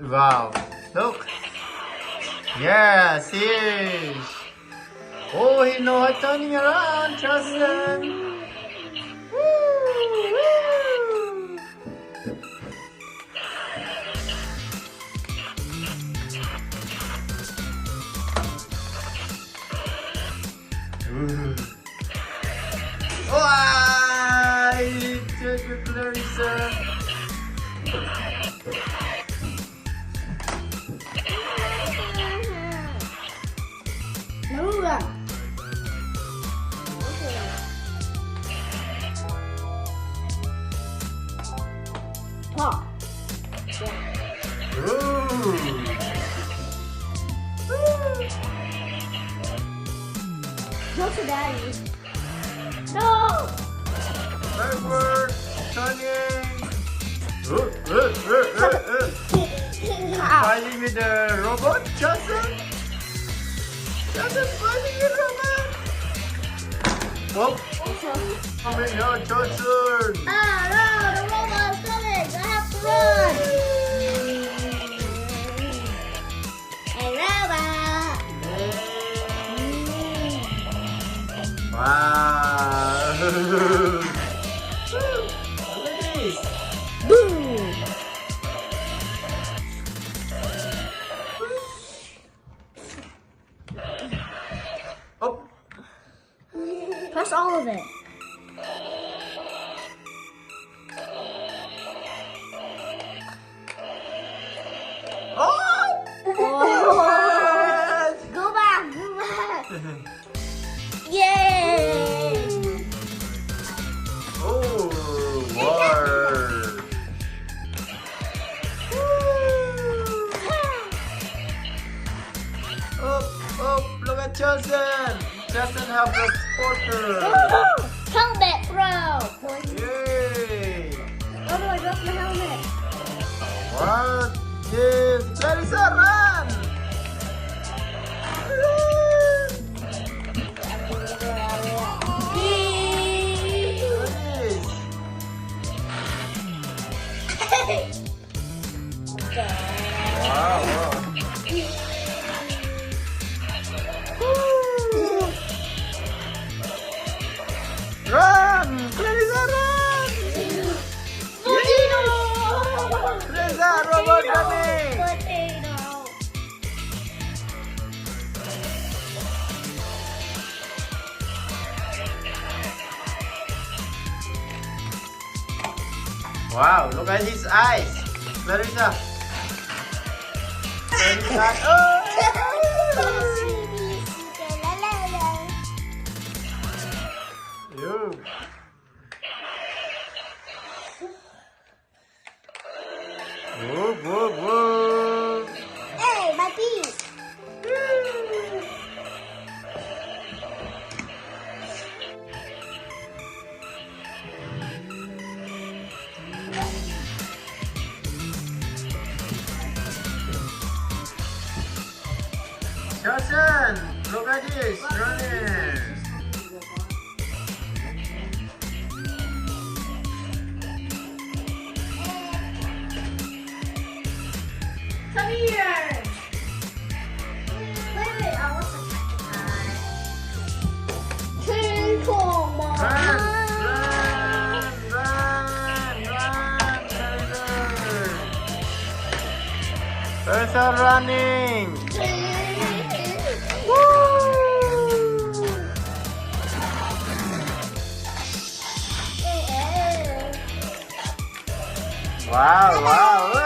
Wow. Look. Yes, he is. Oh, he knows how turning around, Charleston. Woo, woo. Ooh. Why? Clarissa. Pop. Ooh. Go to daddy. No! Backward, turning. Fighting with the robot, Charleston. Charleston fighting with robot. Oh, coming here, Charleston. Ah, no, the robot's coming. I have to run. Hey, robot. Wow. Look at this. Boom. Oh. Press all of it. Oh. Go back, go back. Yay! Oh, war. Oh, look at Charleston. Charleston have the supporter. Helmet throw. Yay. Oh no, I dropped my helmet. What? Yes, Clarissa, run. Wow. Run! Clarissa, run! Clarissa, robot coming! Potato. Wow, look at his eyes. Clarissa. Clarissa. Oh! You. Whoop, whoop, whoop. Hey, my piece. Charleston, look at this, running. Come here. Wait, I want to King Kong, Mom. Run, run, Clarissa. Clarissa running. Wow, wow.